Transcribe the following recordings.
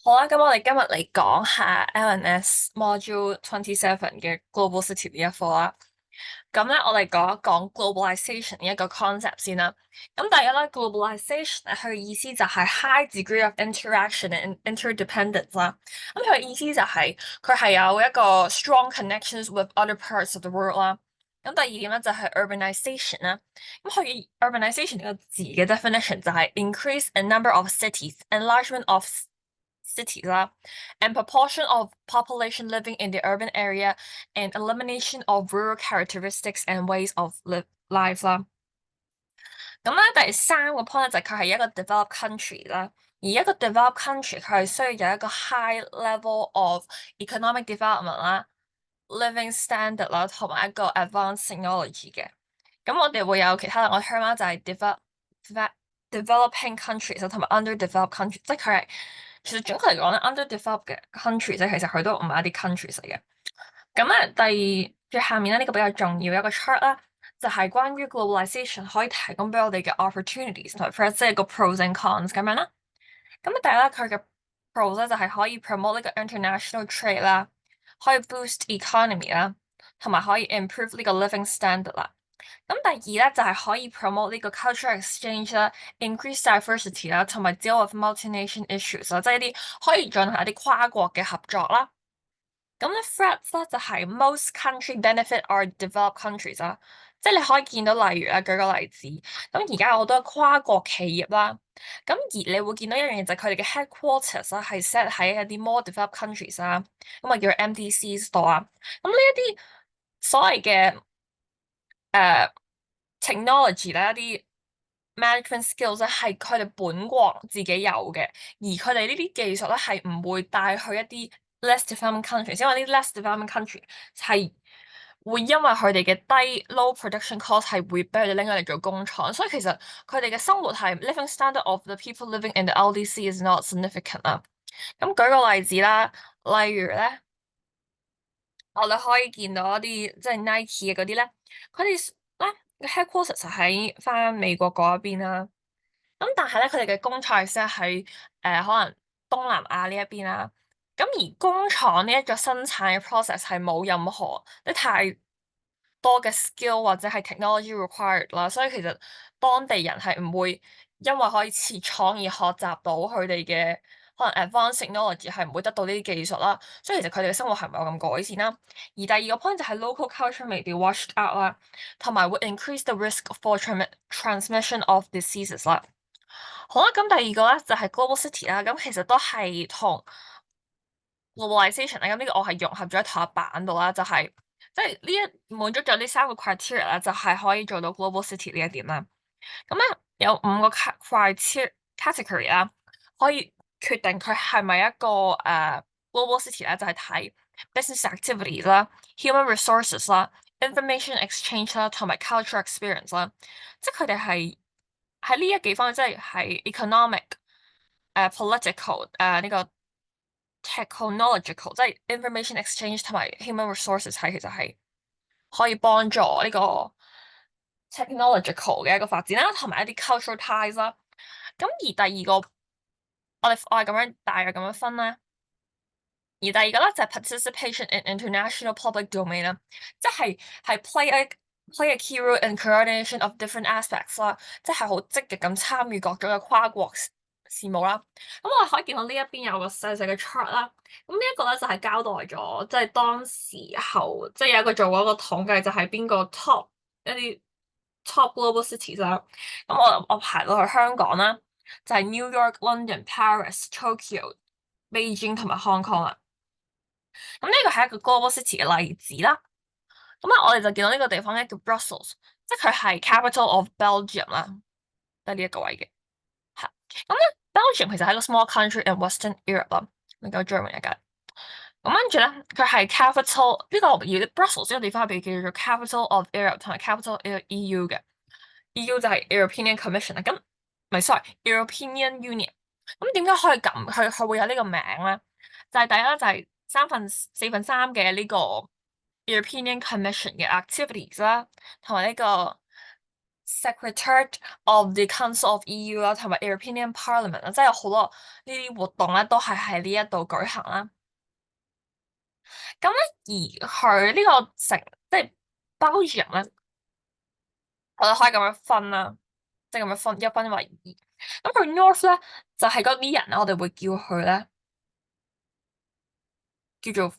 好啦，咁我哋今日嚟講下 LNS Module 27嘅 Global City 呢一課啦。咁咧，我哋講一講 globalization 呢一個 concept 先啦。咁第一咧，globalization 咧，佢嘅意思就係 high degree of interaction and interdependence 啦。咁佢嘅意思就係佢係有一個 strong connections with other parts of the world 啦。咁第二點咧就係 urbanization 啦。咁佢嘅 urbanization 呢個字嘅 definition 就係 increase in number of cities, enlargement of cities 啦，and proportion of population living in the urban area and elimination of rural characteristics and ways of life 啦。咁咧第三個 point 就係佢係一個 developed country 啦，而一個 developed country 佢係需要有一個 high level of economic development 啦，living standard 啦，同埋一個 advanced technology 嘅。咁我哋會有其他兩個 term 啦，就係 developing countries 同埋 underdeveloped countries，即係佢係其實總括嚟講咧，underdeveloped 嘅 countries 其實佢都唔係一啲 countries 嚟嘅。咁咧最下面咧呢個比較重要一個 chart 啦，就係關於 globalization 可以提供俾我哋嘅 opportunities 同埋即係個 pros and cons 咁樣啦。咁第一咧佢嘅 pros 咧就係可以 promote 呢個 international trade 啦，可以 boost economy 啦，同埋可以 improve 呢個 living standard 啦。咁第二咧就係可以 promote 呢個 cultural exchange 啦，increase diversity 啦，同埋 deal with multi-nation issues 啦，即係一啲可以進行一啲跨國嘅合作啦。咁咧 threats 咧就係 most country benefit are developed countries 啦，即係你可以見到例如啦，舉個例子，咁而家有好多跨國企業啦，咁而你會見到一樣嘢就係佢哋嘅 headquarters 啦，係 set 喺一啲 more developed countries 啦，咁啊叫 MDCs 度啊，咁呢一啲所謂嘅誒 technology 咧一啲 management skills 咧係佢哋本國自己有嘅，而佢哋呢啲技術咧係唔會帶去一啲 less developed countries，因為啲 less developed country 係會因為佢哋嘅低 low production cost 係會俾佢哋拎咗嚟做工廠，所以其實佢哋嘅生活係 living standard of the people living in the LDC is not significant 啦。咁舉個例子啦，例如咧，我哋可以見到一啲即係 Nike 嘅嗰啲咧，佢哋咧 headquarters 就喺返美國嗰一邊啦。咁但係咧，佢哋嘅工廠係 set 喺可能東南亞呢一邊啦。咁而工廠呢一個生產嘅 process 係冇任何即係太多嘅 skill 或者係 technology required 啦，所以其實當地人係唔會因為可以設廠而學習到佢哋嘅可能 advanced technology 係唔會得到呢啲技術啦，所以其實佢哋嘅生活係唔係有咁改善啦。而第二個 point 就係 local culture may be washed out 啦，同埋會 increase the risk for transmission of diseases 啦。好啦，咁第二個咧就係 global city 啦，咁其實都係同 globalization 咧，咁呢個我係融合咗喺同一版度啦，就係即係呢一滿足咗呢三個 criteria 啦，就係可以做到 global city 呢一點啦。咁咧有五個 category 啦，可以決定佢係咪一個global city 咧，就係睇 business activity 啦、human resources 啦、information exchange 啦，同埋 cultural experience 啦，即係佢哋係喺呢幾方面，即係 economic、political、呢個 technological，即係 information exchange 同埋 human resources 係其實係可以幫助呢個 technological 嘅一個發展啦，同埋一啲 cultural ties 啦。咁而第二個，我係咁樣大約咁樣分啦。而第二個咧就係 participation in international public domain 啦，即係 play a key role in coordination of different aspects 啦，即係好積極咁參與各種嘅跨國事務啦。咁我哋可以見到呢一邊有個細細嘅 chart 啦。咁呢一個咧就係交代咗，即係當時候即係有一個做過一個統計，就係邊個 top 一啲 top global cities 啦。咁我排到去香港啦，就係 New York、London、Paris、Tokyo、Beijing 同埋 Hong Kong 啦。咁呢個係一個 global city 嘅例子啦。咁我哋就見到呢個地方咧叫 Brussels，即係佢係 capital of Belgium 啦，得呢一個位嘅。係咁咧，Belgium 其實係一個 small country in Western Europe 啦，你夠 German 一間。咁跟住咧，佢係 capital 呢個而 Brussels 呢個地方係被叫做 capital of Europe 同埋 capital of EU 嘅。EU 就係 European Commission 啦，咁唔係 sorry，European Union。咁點解可以咁佢會有呢個名咧？就係第一咧，就係4分3嘅呢個 European Commission 嘅 activities 啦，同埋呢個 Secretariat of the Council of EU 啦，同埋 European Parliament 啦，即係有好多呢啲活動咧，都係喺呢一度舉行啦。咁咧，而佢呢個城即係 Belgium 咧，我哋可以咁樣分啦，即係咁樣分為二。咁佢 North 咧就係嗰啲人咧，我哋會叫佢咧叫做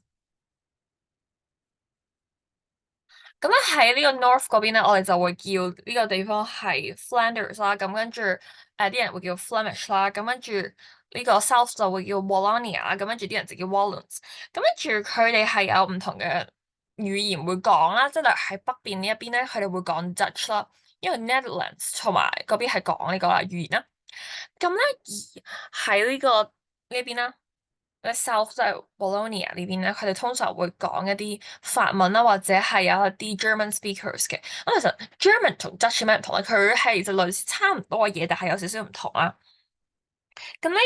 咁咧喺呢個 North 嗰邊咧，我哋就會叫呢個地方係 Flanders 啦。咁跟住啲人會叫 Flemish 啦。咁跟住呢個 South 就會叫 Wallonia。咁跟住啲人就叫 Wallons。咁跟住佢哋係有唔同嘅語言會講啦。即係例如喺北邊呢一邊咧，佢哋會講 Dutch 啦，因為 Netherlands 同埋嗰邊係講呢個語言啦。咁咧而喺呢個呢邊啦。South 即係 Bologna 呢邊咧，佢哋通常會講一啲法文啦，或者係有一啲 German speakers 嘅。咁其實 German 同 Dutch 有咩唔同咧？佢係就類似差唔多嘅嘢，但係有少少唔同啦。咁咧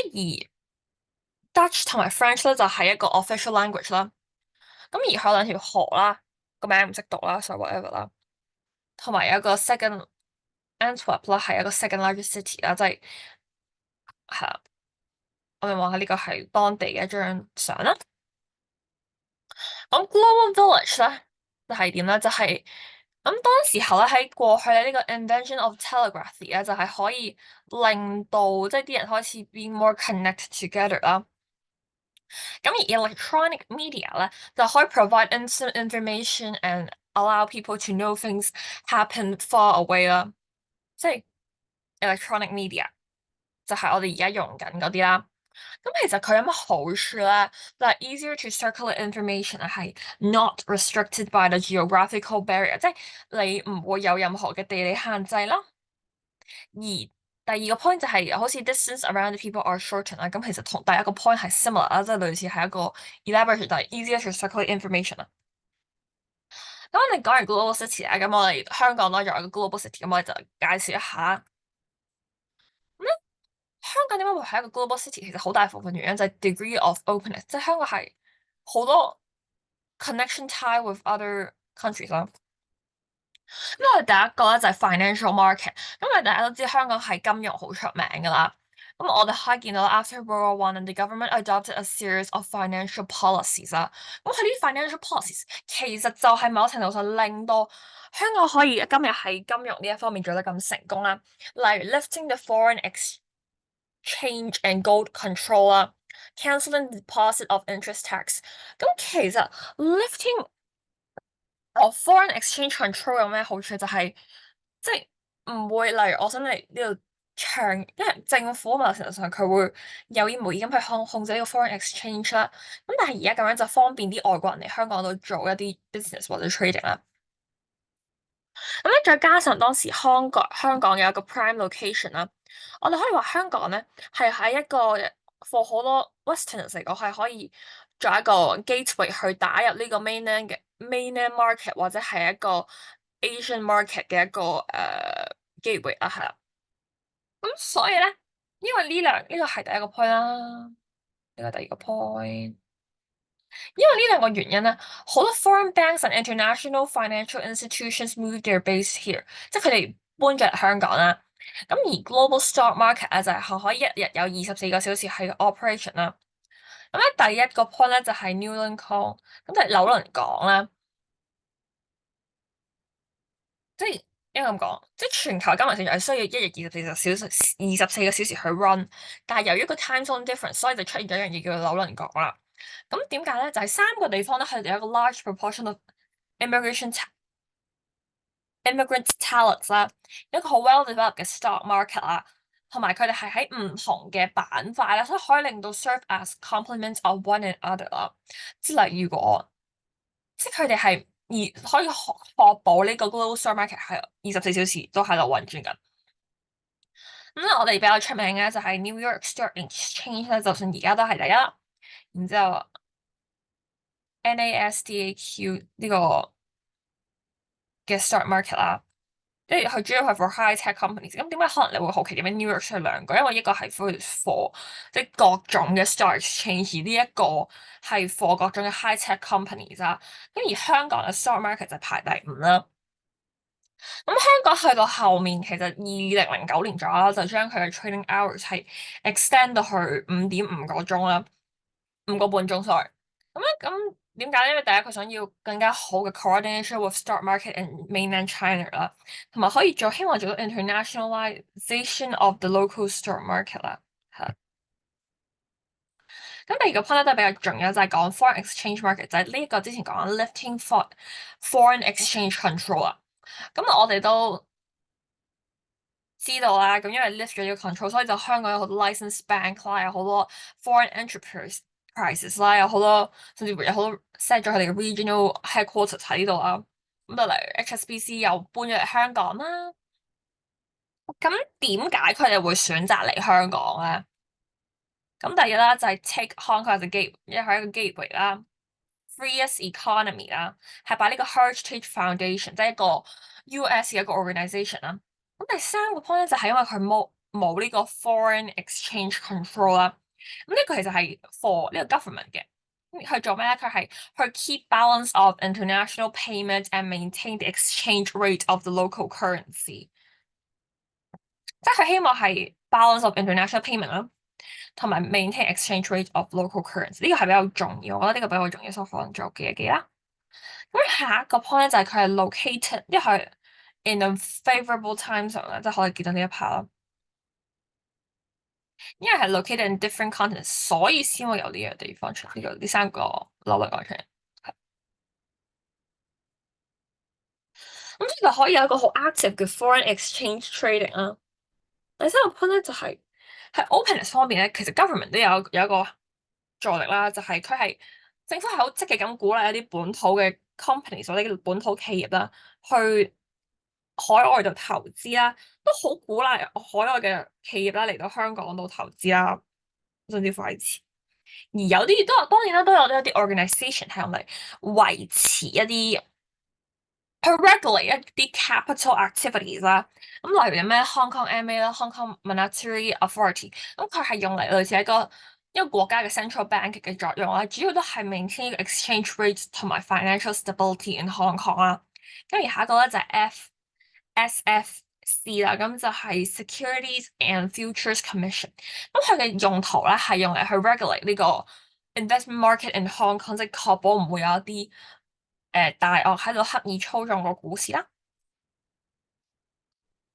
而 Dutch 同埋 French 咧就係一個 official language 啦。咁而佢兩條河啦，個名唔識讀啦，so whatever 啦。同埋有一個 second Antwerp 啦，係一個 second largest city 啦，即係係啦。我哋望下呢個係當地嘅一張相啦。咁 Global Village 咧就係點咧？就係咁當時候咧喺過去咧呢個 invention of telegraphy 咧就係可以令到即係啲人開始 be more connected together 啦。咁而 electronic media 咧就可以 provide instant information and allow people to know things happen far away 啦。即係 electronic media 就係我哋而家用緊嗰啲啦。咁其實佢有乜好處咧？就係 easier to circulate information 係 not restricted by the geographical barrier，即係你唔會有任何嘅地理限制啦。而第二個 point 就係好似 distance around the people are shortened 啦。咁其實同第一個 point 係 similar 啦，即係類似係一個 elaboration，但係 easier to circulate information 啦。咁我哋講完 global city 啦，咁我哋香港咧作為一個 global city，咁我哋就介紹一下。香港點解會係一個 global city？其實好大部分原因就係 degree of openness，即係香港係好多 connection tie with other countries 啦。咁我哋第一個咧就係 financial market。咁我哋大家都知香港係金融好出名噶啦。咁我哋可以見到 after World War One，and the government adopted a series of financial policies 啦。咁佢啲 financial policies 其實就係某程度上令到香港可以今日喺金融呢一方面做得咁成功啦。例如 lifting the foreign exchange and gold control 啦，cancelling deposit of interest tax。咁其實 lifting foreign exchange control 有咩好處？就係即係唔會，例如我想嚟呢度長，因為政府某程度上佢會有意無意咁去控制呢個 foreign exchange 啦。咁但係而家咁樣就方便啲外國人嚟香港度做一啲 business 或者 trading 啦。咁咧再加上當時香港有一個 prime location 啦，我哋可以話香港咧係喺一個 for 好多 Westerners 嚟講係可以做一個 gateway 去打入呢個 mainland market 或者係一個 Asian market 嘅一個gateway 啊，係啦。咁所以咧，因為呢個係第一個 point 啦，呢個第二個 point。因為呢兩個原因咧，好多 foreign banks and international financial institutions move their base here，即係佢哋搬咗嚟香港啦。咁而 global stock market 咧就係可以一日有24個小時喺 operation 啦。咁咧第一個 point 咧就係 Newland Call，咁就係紐倫港啦。即係應該咁講，即係全球金融市場係需要一日24個小時去 run，但係由於個 time zone difference，所以就出現咗一樣嘢叫做紐倫港啦。咁點解咧？就係3個地方咧，佢哋有一個 large proportion of immigrant talents 啦，一個好 well developed 嘅 stock market 啦，同埋佢哋係喺唔同嘅板塊啦，所以可以令到 serve as complements of one another 啦。即係例如果，即係佢哋係可以確保呢個 global stock market 係24小時都喺度運轉緊。咁我哋比較出名嘅就係 New York Stock Exchange 咧，就算而家都係第一。然之後 NASDAQ 呢個嘅 stock market 啦，即係佢主要係 for high tech companies。咁點解可能你會好奇點解 New York 出兩個？因為一個係 for 即係各種嘅 stock exchange，呢一個係 for 各種嘅 high tech companies 啦。咁而香港嘅 stock market 就排第5啦。咁香港去到後面，其實2009年左右啦，就將佢嘅 training hours 係 extend 到去5.5個鐘啦，5個半鐘，sorry。咁點解咧？因為第一佢想要更加好嘅 coordination with stock market in mainland China 啦，同埋可以希望做到 internationalization of the local stock market 啦。係。咁第二個 point 咧都係比較重要，就係講 foreign exchange market，就係呢一個之前講緊 lifting for foreign exchange control 啊。咁我哋都知道啦，咁因為 lift 咗呢個 control，所以就香港有好多 license bank 啦，有好多 foreign enterprises 啦，有好多甚至乎有好多 set 咗佢哋嘅 regional headquarters 喺呢度啦。咁就例如 HSBC 又搬咗嚟香港啦。咁點解佢哋會選擇嚟香港咧？咁第一啦，就係 take Hong Kong as a gate，因為係一個 gateway 啦，freest economy 啦，係擺呢個 Heritage Foundation，即係一個 US 嘅一個 organisation 啦。咁第三個 point 咧就係因為佢冇呢個 foreign exchange control 啦。咁呢個其實係 for 呢個 government 嘅。去做咩咧？佢係去 keep balance of international payments and maintain the exchange rate of the local currency。即係佢希望係 balance of international payment 啦。同埋 maintain exchange rate of local currency 呢個係比較重要，我覺得呢個比較重要，所以可能做記一記啦。咁下一個 point 咧就係佢係 located，因為佢 in a favourable time zone 啦，即係可以見到呢一 part 啦。因為係 located in different continents，所以先會有呢個地方出呢三個紐倫港出嚟。咁所以就可以有一個好 active 嘅 foreign exchange trading 啦。第三個 point 咧就係喺 openness 方面咧，其實 government 都有一個助力啦，就係佢係政府係好積極咁鼓勵一啲本土嘅 companies 或者本土企業啦，去海外度投資啦，都好鼓勵海外嘅企業啦嚟到香港度投資啦，甚至乎係錢。而有啲都當然啦，都有一啲 organisation 係用嚟維持一啲去 regulate 一啲 capital activities 啦。咁例如有咩 Hong Kong MA 啦，Hong Kong Monetary Authority，咁佢係用嚟類似一個國家嘅 central bank 嘅作用啦，主要都係 maintain exchange rate 同埋 financial stability in Hong Kong 啦。咁而下一個咧就係 SFC 啦，咁就係 Securities and Futures Commission。咁佢嘅用途咧係用嚟去 regulate 呢個 investment market in Hong Kong，即係確保唔會有一啲大鱷喺度刻意操縱個股市啦。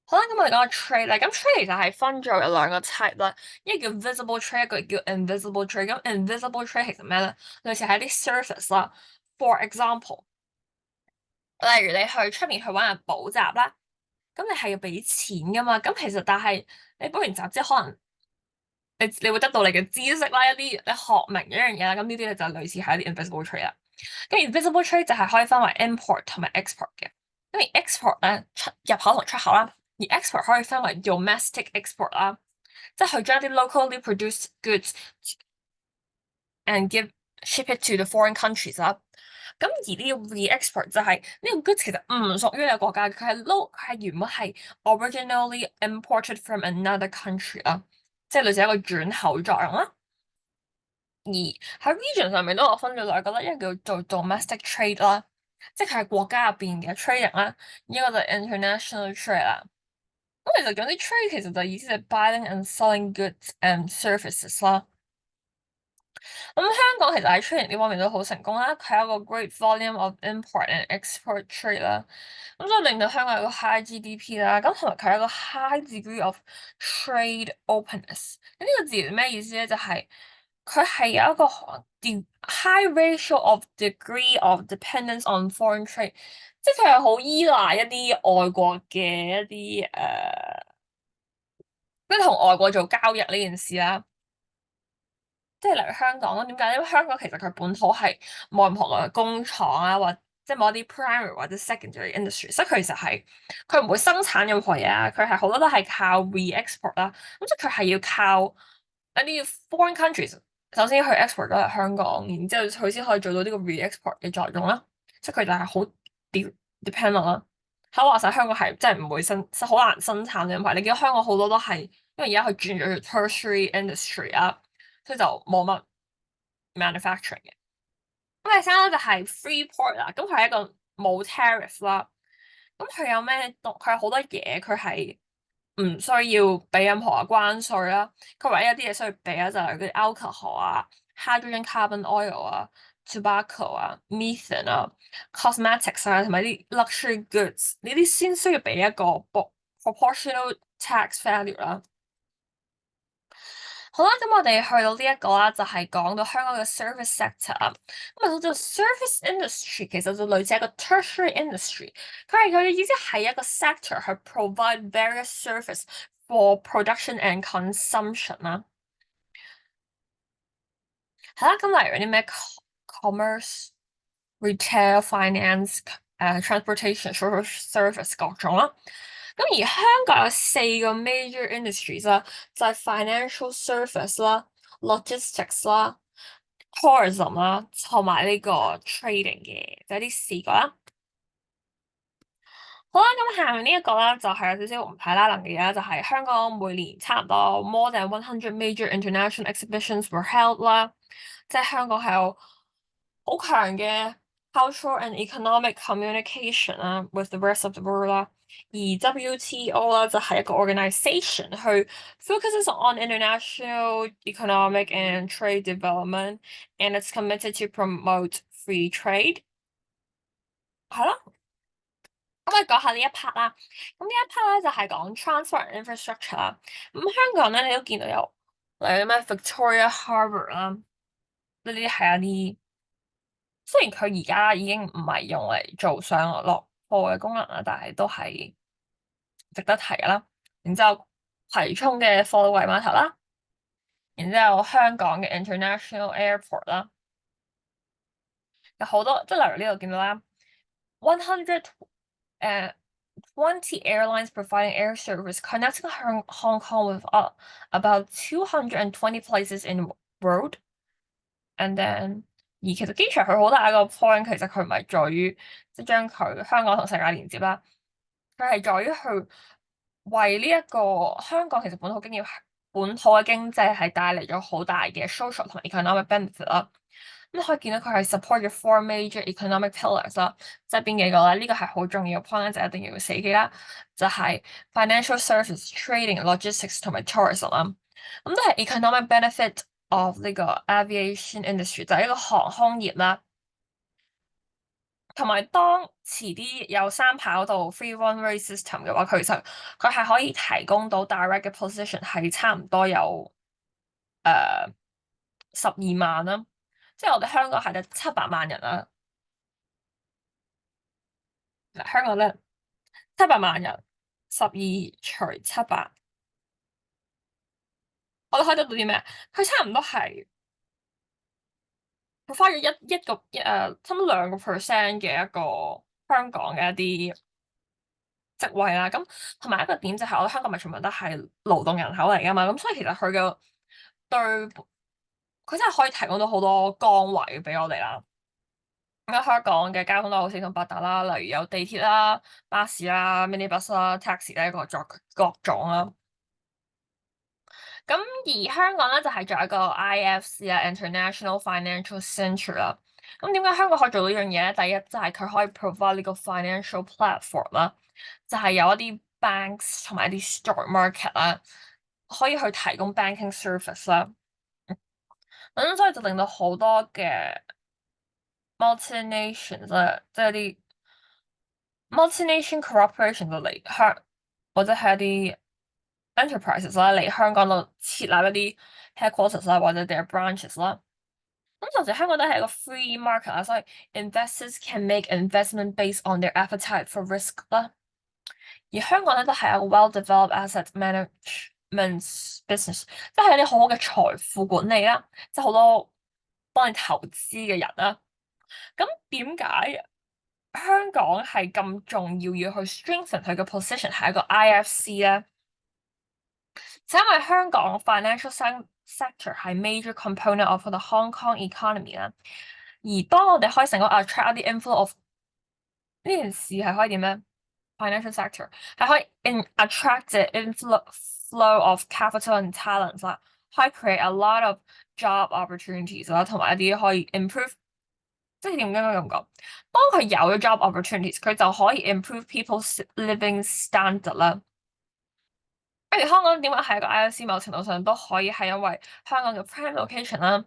好啦，咁我哋講個 trade 啦。咁 trade 其實係分咗有兩個 type 啦，一個叫 visible trade，一個叫 invisible trade。咁 invisible trade 其實咩咧？類似係啲 service 啦。For example，例如你去出面去玩下補習啦，咁你係要俾錢噶嘛。咁其實但係你補完習之後，可能你會得到你嘅知識啦，一啲你學明一樣嘢啦。咁呢啲咧就類似係一啲 invisible trade 啦。咁 invisible trade 就係可以分為 import 同埋 export 嘅。咁而 export 咧入口同出口啦，而 export 可以分為 domestic export 啦，即係佢將啲 locally produced goods and ship it to the foreign countries 啦。咁而呢個 re-export 就係呢個 goods 其實唔屬於你個國家嘅，佢係原本係 originally imported from another country 啦，即係類似一個轉口作用啦。而喺 region 上面都有分咗兩個啦，一個叫做 domestic trade 啦，即係國家入邊嘅 trading 啦，一個就係 international trade 啦。咁其實講啲 trade 其實就意思係 buying and selling goods and services 啦。咁香港其實喺 trading 呢方面都好成功啦，佢有一個 great volume of import and export trade 啦，咁所以令到香港有個 high GDP 啦，咁同埋佢有一個 high degree of trade openness。咁呢個字咩意思咧？就係佢係有一個 high ratio of degree of dependence on foreign trade，即係佢係好依賴一啲外國嘅一啲即係同外國做交易呢件事啦。即係例如香港咯，點解？因為香港其實佢本土係冇任何嘅工廠啊，或即係冇一啲 primary 或者 secondary industry，所以佢其實係佢唔會生產任何嘢啊，佢係好多都係靠 re-export 啦。咁即係佢係要靠一啲 foreign countries 首先去 export 咗嚟香港，然之後佢先可以做到呢個 re-export 嘅作用啦。即係佢就係好 depend on 啦。喺話晒香港係真係唔會好難生產嘅，因為你見到香港好多都係因為而家佢轉咗去 tertiary industry 啊。所以就冇乜 manufacturing 嘅。咁第三咧就係 free port 啦，咁佢係一個冇 tariff 啦。咁佢有咩佢有好多嘢，佢係唔需要俾任何嘅關稅啦。佢唯一有啲嘢需要俾啊，就係嗰啲 alcohol 啊、hydrogen carbon oil 啊、tobacco 啊、methane 啊、cosmetics 啊，同埋啲 luxury goods 呢啲先需要俾一個 proportional tax value 啦。好啦，咁我哋去到呢一個啦，就係講到香港嘅 service sector 啊。咁啊，叫做 service industry，其實就類似一個 tertiary industry。佢嘅意思係一個 sector 去 provide various service for production and consumption 啦。係啦，咁例如啲咩 commerce、retail、finance、transportation、social service 各種啦。咁而香港有四個 major industries 啦，就係 financial service 啦、logistics 啦、tourism 啦，同埋呢個 trading 嘅，就係呢四個啦。好啦，咁下面呢一個咧就係有少少唔太拉能嘅嘢啦，就係香港每年差唔多 more than 100 major international exhibitions were held 啦，即係香港係有好強嘅 cultural and economic communication 啦，with the rest of the world 啦。而 WTO 啦就係一個 organisation 去 focuses on international economic and trade development and it's committed to promote free trade。係咯。咁我講下呢一 part 啦，咁呢一 part 咧就係講 transport and infrastructure 啦。咁香港咧，你都見到有例如咩 Victoria Harbour 啦，呢啲係一啲雖然佢而家已經唔係用嚟做上落貨嘅功能啦，但係都係值得提啦。然之後葵涌嘅貨櫃碼頭啦，然之後香港嘅 International Airport 啦，有好多即係例如呢度見到啦，10020 airlines providing air service connecting Hong Kong with about 220 places in the world. And then 而其實機場佢好大一個 point，其實佢唔係在於即係將佢香港同世界連接啦，佢係在於去為呢一個香港其實本土嘅經濟係帶嚟咗好大嘅 social 同埋 economic benefit 啦。咁可以見到佢係 support 咗 four major economic pillars 啦，即係邊幾個咧？呢個係好重要嘅 point 咧，就一定要死記啦，就係 financial service、trading、logistics 同埋 tourism 啦。咁都係 economic benefit of 呢個 aviation industry，就係一個航空業啦。同埋當遲啲有三跑道 free runway system 嘅話，其實佢係可以提供到 direct 嘅 position 係差唔多有12萬啦，即係我哋香港係得700萬人啦。嗱，香港咧700萬人，12除700，我哋可以得到啲咩？佢差唔多係佢花咗差唔多2% 嘅一個香港嘅一啲職位啦。咁同埋一個點就係我哋香港咪全部都係勞動人口嚟㗎嘛，咁所以其實對佢真係可以提供到好多崗位俾我哋啦。咁香港嘅交通都好四通八達啦，例如有地鐵啦、巴士啦、minibus 啦、taxi 咧各種啦。咁而香港咧就係仲有一個 IFC 啦 （International Financial Centre） 啦。咁點解香港可以做到呢樣嘢咧？第一就係佢可以 provide 呢個 financial platform 啦，就係有一啲 banks 同埋一啲 stock market 啦，可以去提供 banking service 啦。咁所以就令到好多嘅 multinations 啦，即係啲 multination corporation 就嚟或者係一啲 enterprises 啦嚟香港度設立一啲 headquarters 啦，或者 their branches 啦。咁同時香港都係一個 free market 啦，所以 investors can make investment based on their appetite for risk 啦。而香港咧都係一個 well-developed asset management business，即係有啲好好嘅財富管理啦，即係好多幫你投資嘅人啦。咁點解香港係咁重要去 strengthen 佢嘅 position 係一個 IFC 咧？就因為香港 financial sector 係 major component of the Hong Kong economy 啦。而當我哋可以成個 attract 一啲 inflow of 呢件事係可以點咧？financial sector 係可以 attract the inflow of capital and talents 啦，可以 create a lot of job opportunities 啦，同埋一啲可以 improve 即係點解咁講？當佢有咗 job opportunities，佢就可以 improve people's living standard 啦。譬如香港點解係一個 IOC，某程度上都可以係因為香港嘅 prime location 啦、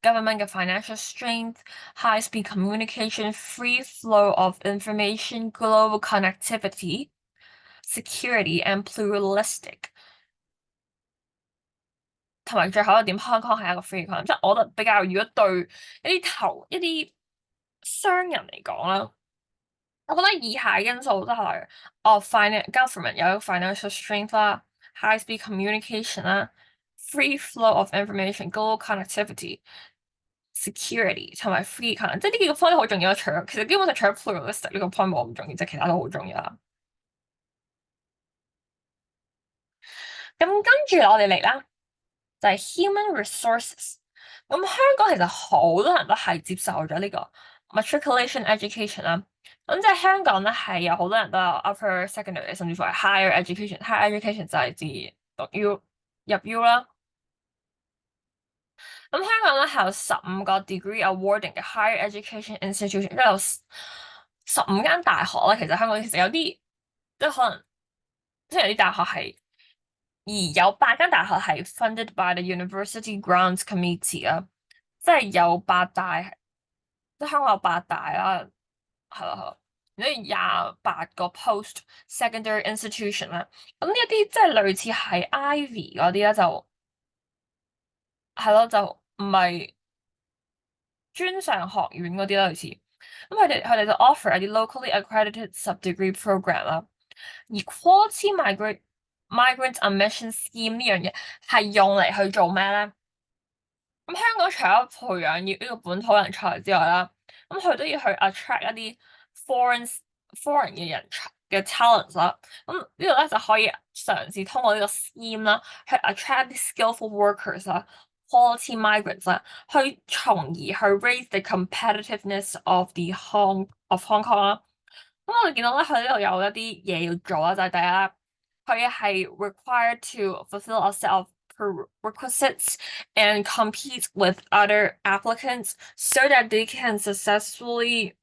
government 嘅 financial strength、high speed communication、free flow of information、global connectivity、security and pluralistic，同埋最後一點，香港係一個 free economy，即係我覺得比較，如果對一啲商人嚟講啦。我覺得以下因素都係government 有一個 financial strength 啦，high speed communication 啦，free flow of information、global connectivity、security 同埋 free economy，即係呢幾個 point 好重要。其實基本上除咗 pluralistic 呢個 point 冇咁重要，即係其他都好重要啦。咁跟住我哋嚟啦，就係 human resources。咁香港其實好多人都係接受咗呢個 matriculation education 啦。咁即係香港咧係有好多人都有 upper secondary，甚至乎係 higher education。higher education 就係指讀 U 入 U 啦。咁香港咧係有15個 degree awarding 嘅 higher education institution，即係有15間大學啦。其實香港其實有啲即係可能即係有啲大學係，而有8間大學係 funded by the University Grants Committee 啊，即係有八大，即係香港有八大啦，係啦係啦，然之後28個 post secondary institution 啦，咁呢一啲即係類似係 Ivy 嗰啲咧，就係咯，就唔係專上學院嗰啲啦，類似，咁佢哋就 offer 一啲 locally accredited sub-degree program 啦，而 quality migrant admission scheme 呢樣嘢係用嚟去做咩咧？咁香港除咗培養呢個本土人才之外啦，咁佢都要去 attract 一啲 foreign 嘅人才嘅 talents 啦。咁呢度咧就可以嘗試通過呢個 scheme 啦，去 attract 啲 skillful workers 啦，quality migrants 啦，去從而去 raise the competitiveness of Hong Kong 啦。咁我哋見到咧，佢呢度有一啲嘢要做啦，就係第一啦，佢係 required to fulfill a set of prerequisites and compete with other applicants so that they can successfully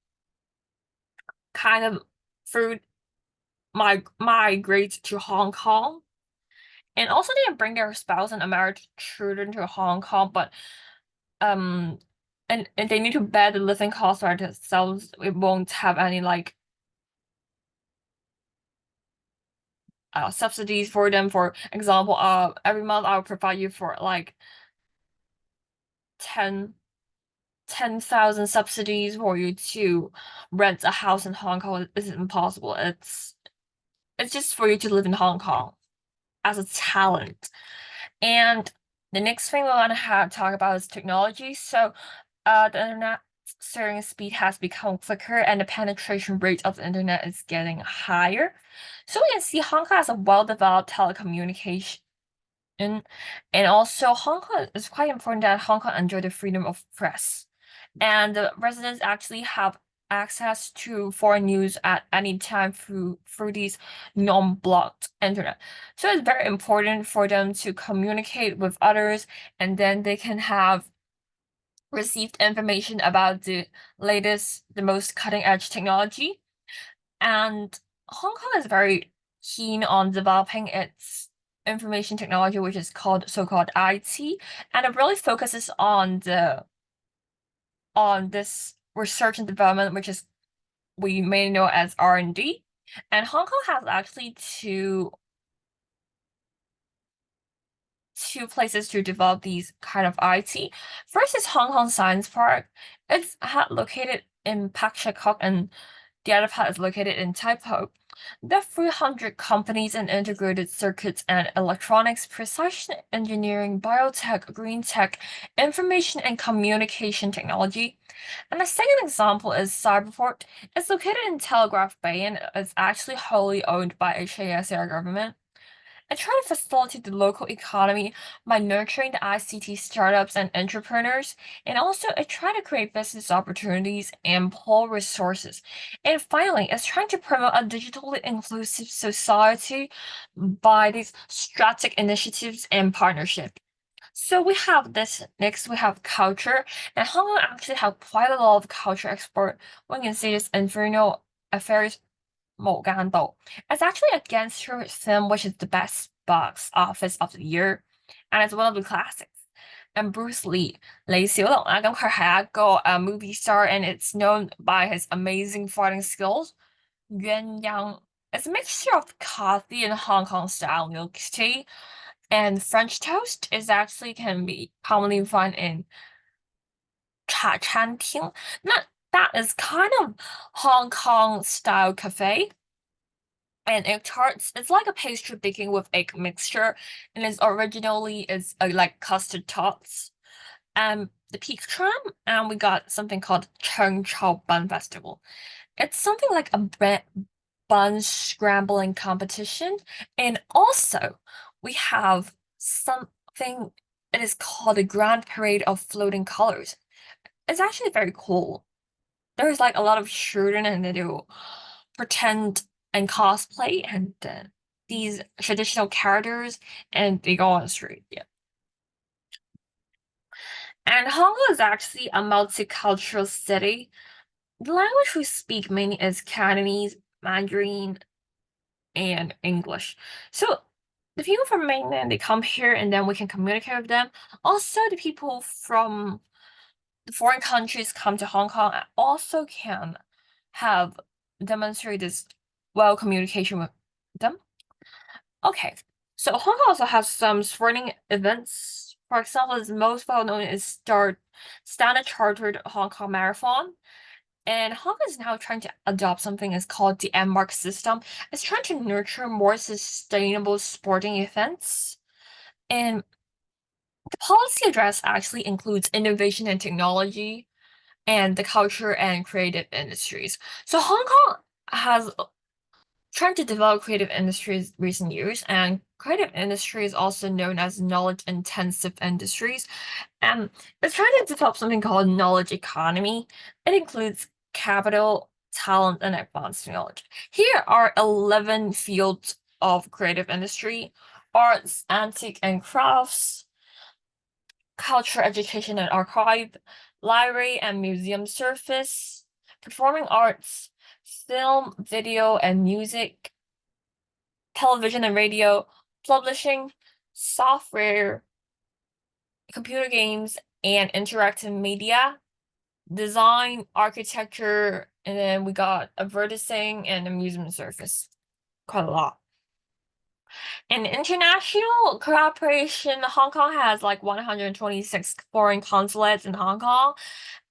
kind of through migrate to Hong Kong. And also they can bring their spouse and American children to Hong Kong, but and they need to bear the living costs by themselves. It won't have any like subsidies for them. For example, every month I'll provide you for like 10,000 subsidies for you to rent a house in Hong Kong. This is impossible. It's just for you to live in Hong Kong as a talent. And the next thing we want to talk about is technology. So, the internet surfing speed has become quicker, and the penetration rate of the internet is getting higher. So we can see Hong Kong has a well-developed telecommunication. And also Hong Kong is quite important that Hong Kong enjoy the freedom of press. And the residents actually have access to foreign news at any time through these non-blocked internet. So it's very important for them to communicate with others, and then they can have received information about the most cutting edge technology. And Hong Kong is very keen on developing its information technology, which is so-called IT, and it really focuses on this research and development, which is we may know as R&D. And Hong Kong has actually two places to develop these kind of IT. First is Hong Kong Science Park. It's located in Pak Shek Kok, and the other part is located in Tai Po. There are 300 companies in integrated circuits and electronics, precision engineering, biotech, green tech, information and communication technology. And the second example is Cyberport. It's located in Telegraph Bay and is actually wholly owned by HKSAR government. I try to facilitate the local economy by nurturing the ICT startups and entrepreneurs, and also I try to create business opportunities and pull resources. And finally, it's trying to promote a digitally inclusive society by these strategic initiatives and partnership. So we have this next, we have culture, and Hong Kong actually have quite a lot of culture export. One can see this Infernal Affairs 無間道. It's actually a gangster film, which is the best box office of the year, and it's one of the classics. And Bruce Lee, 李小龍啦，咁佢係一個movie star, and it's known by his amazing fighting skills. Yuan Yang is a mixture of coffee and Hong Kong style milk tea, and French toast is actually can be commonly found in 茶餐廳. That is kind of Hong Kong style cafe. And egg tarts, it's like a pastry baking with egg mixture, and it's originally is like custard tarts. The peak tram, and we got something called Cheung Chao Bun Festival. It's something like a bun scrambling competition, and also we have something it is called the Grand Parade of Floating Colors. It's actually very cool. There's like a lot of children, and they do pretend and cosplay and these traditional characters, and they go on the street. Yeah. And Hong Kong is actually a multicultural city. The language we speak mainly is Cantonese, Mandarin, and English. So the people from mainland, they come here and then we can communicate with them. Also, the people from the foreign countries come to Hong Kong and also can have demonstrate this well communication with them. Okay, so Hong Kong also has some sporting events. For example, the most well known is Standard Chartered Hong Kong Marathon. And Hong Kong is now trying to adopt something is called the M-Mark system. It's trying to nurture more sustainable sporting events. And the policy address actually includes innovation and technology and the culture and creative industries. So Hong Kong has trying to develop creative industries recent years, and creative industry is also known as knowledge-intensive industries. And it's trying to develop something called knowledge economy. It includes capital, talent, and advanced knowledge. Here are 11 fields of creative industry: arts, antique and crafts, culture, education and archive, library and museum service, performing arts, film, video and music, television and radio, publishing, software, computer games, and interactive media, design, architecture, and then we got advertising and amusement service. Quite a lot. In international cooperation, Hong Kong has like 126 foreign consulates in Hong Kong,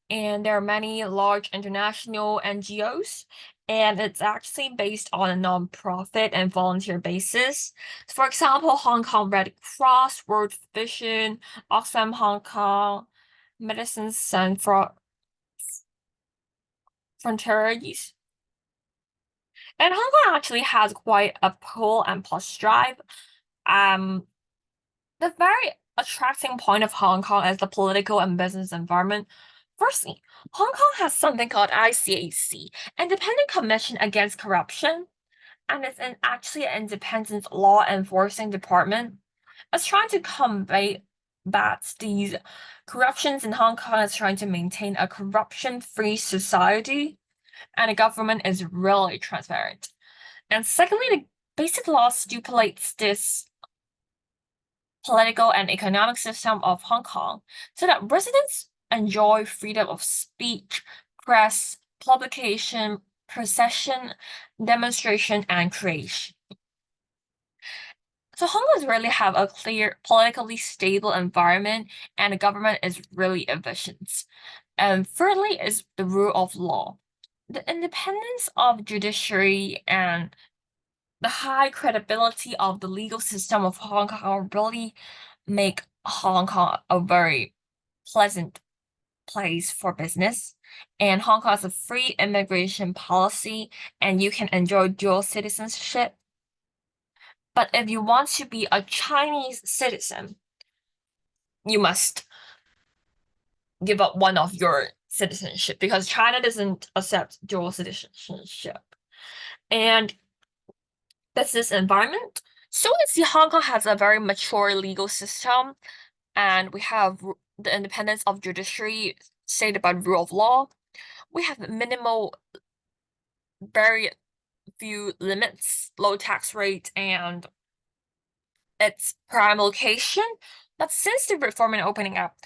and there are many large international NGOs, and it's actually based on a non-profit and volunteer basis. For example, Hong Kong Red Cross, World Vision, Oxfam Hong Kong, Medicine Sans Frontières. And Hong Kong actually has quite a pull and plus drive. The very attracting point of Hong Kong is the political and business environment. Firstly, Hong Kong has something called ICAC, Independent Commission Against Corruption, and it's actually an independent law enforcing department. It's trying to combat these corruptions in Hong Kong. It's trying to maintain a corruption-free society, and the government is really transparent. And secondly, the basic law stipulates this political and economic system of Hong Kong so that residents enjoy freedom of speech, press, publication, procession, demonstration, and creation. So Hong Kong really have a clear, politically stable environment, and the government is really efficient. And thirdly is the rule of law. The independence of judiciary and the high credibility of the legal system of Hong Kong really make Hong Kong a very pleasant place for business. And Hong Kong has a free immigration policy, and you can enjoy dual citizenship. But if you want to be a Chinese citizen, you must give up one of your citizenship because China doesn't accept dual citizenship. And business environment. So you see, Hong Kong has a very mature legal system. and we have the independence of judiciary stated by rule of law. We have minimal, very few limits, low tax rate, and its prime location. But since the reform and opening up,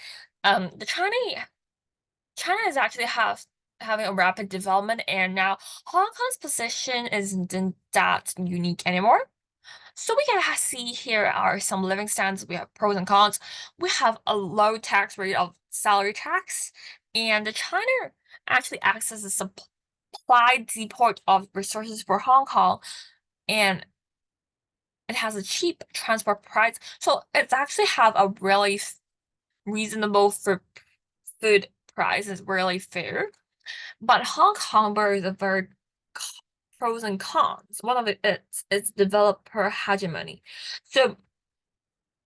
the China is actually having a rapid development, and now Hong Kong's position isn't that unique anymore. So we can see here are some living standards. We have pros and cons. We have a low tax rate of salary tax, and the China actually acts as a supply depot of resources for Hong Kong, and it has a cheap transport price. So it's actually have a really reasonable for food price. Is really fair. But Hong Kong bears a very pros and cons. One of it is its developer hegemony. So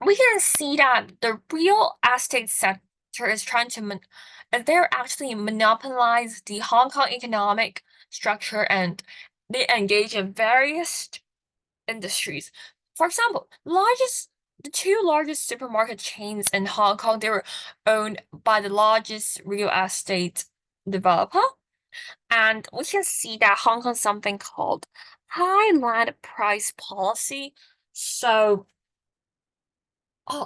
we can see that the real estate sector is trying to they're actually monopolize the Hong Kong economic structure, and they engage in various industries. For example, the two largest supermarket chains in Hong Kong, they were owned by the largest real estate developer. And we can see that Hong Kong something called high land price policy. So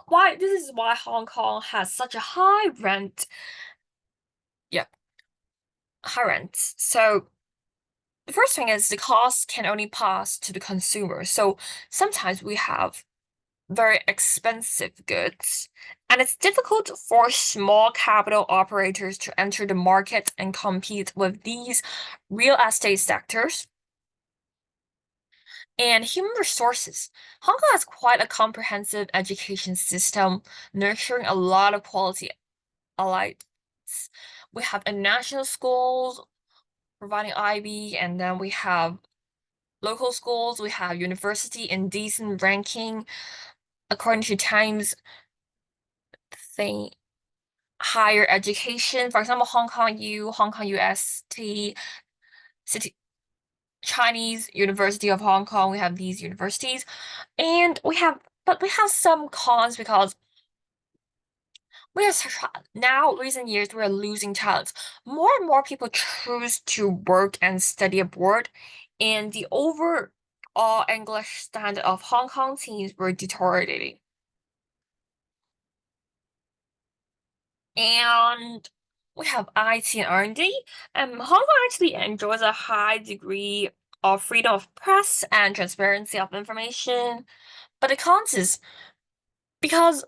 why this is why Hong Kong has such a high rent. Yep, high rent. So the first thing is the cost can only pass to the consumer. So sometimes we have very expensive goods, and it's difficult for small capital operators to enter the market and compete with these real estate sectors. And human resources. Hong Kong has quite a comprehensive education system, nurturing a lot of quality elites. We have international schools providing IB, and then we have local schools, we have university in decent ranking according to Times thing. Higher education, for example, Hong Kong U, Hong Kong UST, City Chinese University of Hong Kong. We have these universities, and but we have some cons because we are now recent years we're losing talents. More and more people choose to work and study abroad, and the overall English standard of Hong Kong teens were deteriorating. And we have IT and R&D. Hong Kong actually enjoys a high degree of freedom of press and transparency of information. But the cons is because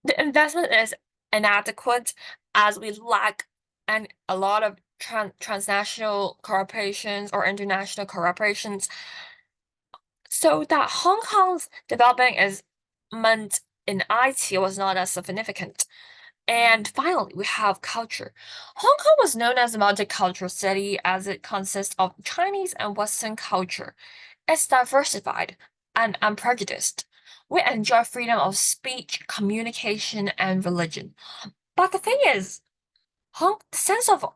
the investment is inadequate, as we lack a lot of transnational corporations or international corporations, so that Hong Kong's development is meant in IT was not as significant. And finally, we have culture. Hong Kong was known as a multicultural city as it consists of Chinese and Western culture. It's diversified and unprejudiced. We enjoy freedom of speech, communication, and religion. But the thing is, the sense of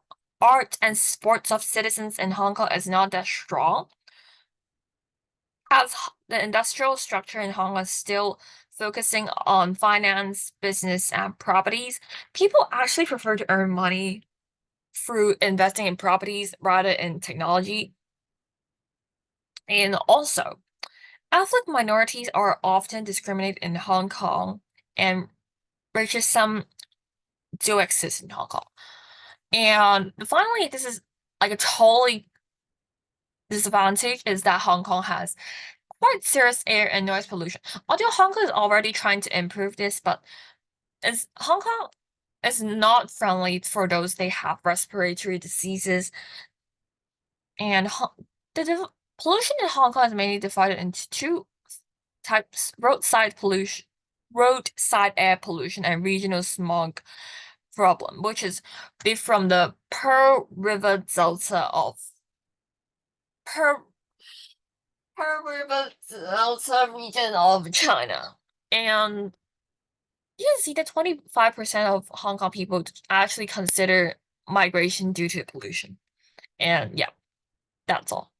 art and sports of citizens in Hong Kong is not that strong, as the industrial structure in Hong Kong is still focusing on finance, business, and properties. People actually prefer to earn money through investing in properties rather than technology. And also, ethnic minorities are often discriminated in Hong Kong, and racism do exist in Hong Kong. And finally, this is like a totally disadvantage is that Hong Kong has quite serious air and noise pollution. Although Hong Kong is already trying to improve this, but Hong Kong is not friendly for those they have respiratory diseases. And the pollution in Hong Kong is mainly divided into two types: roadside air pollution, and regional smog problem, which is from the Pearl River Delta of Pearl River Delta region of China. And you can see that 25% of Hong Kong people actually consider migration due to pollution. And yeah, that's all.